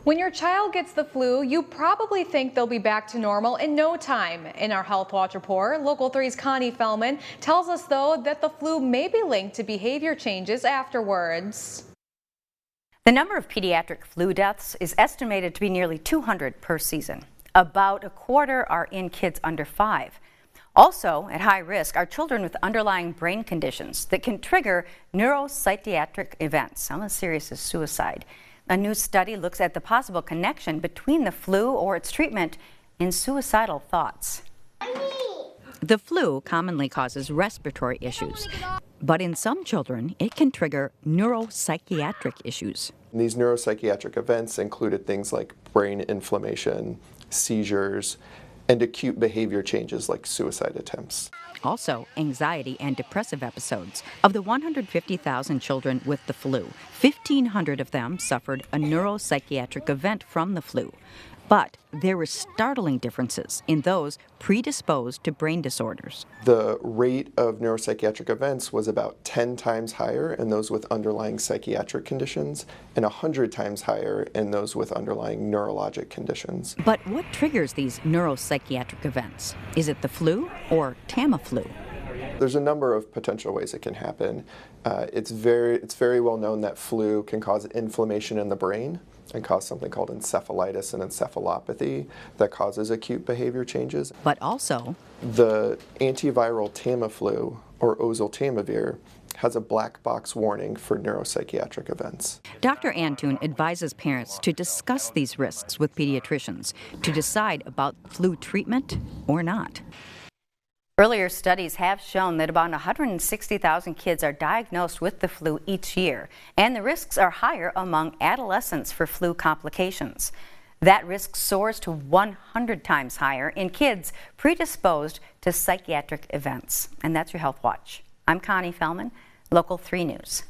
When your child gets the flu, you probably think they'll be back to normal in no time. In our Health Watch report, Local 3's Connie Fellman tells us, though, that the flu may be linked to behavior changes afterwards. The number of pediatric flu deaths is estimated to be nearly 200 per season. About a quarter are in kids under 5. Also at high risk are children with underlying brain conditions that can trigger neuropsychiatric events, some as serious as suicide. A new study looks at the possible connection between the flu or its treatment and suicidal thoughts. The flu commonly causes respiratory issues, but in some children, it can trigger neuropsychiatric issues. These neuropsychiatric events included things like brain inflammation, seizures, and acute behavior changes like suicide attempts. Also, anxiety and depressive episodes. Of the 150,000 children with the flu, 1,500 of them suffered a neuropsychiatric event from the flu. But there were startling differences in those predisposed to brain disorders. The rate of neuropsychiatric events was about 10 times higher in those with underlying psychiatric conditions and 100 times higher in those with underlying neurologic conditions. But what triggers these neuropsychiatric events? Is it the flu or TamiFlu? There's a number of potential ways it can happen. It's very well known that flu can cause inflammation in the brain and cause something called encephalitis and encephalopathy that causes acute behavior changes. But also, the antiviral TamiFlu, or oseltamivir, has a black box warning for neuropsychiatric events. Dr. Antoon advises parents to discuss these risks with pediatricians to decide about flu treatment or not. Earlier studies have shown that about 160,000 kids are diagnosed with the flu each year, and the risks are higher among adolescents for flu complications. That risk soars to 100 times higher in kids predisposed to psychiatric events. And that's your Health Watch. I'm Connie Fellman, Local 3 News.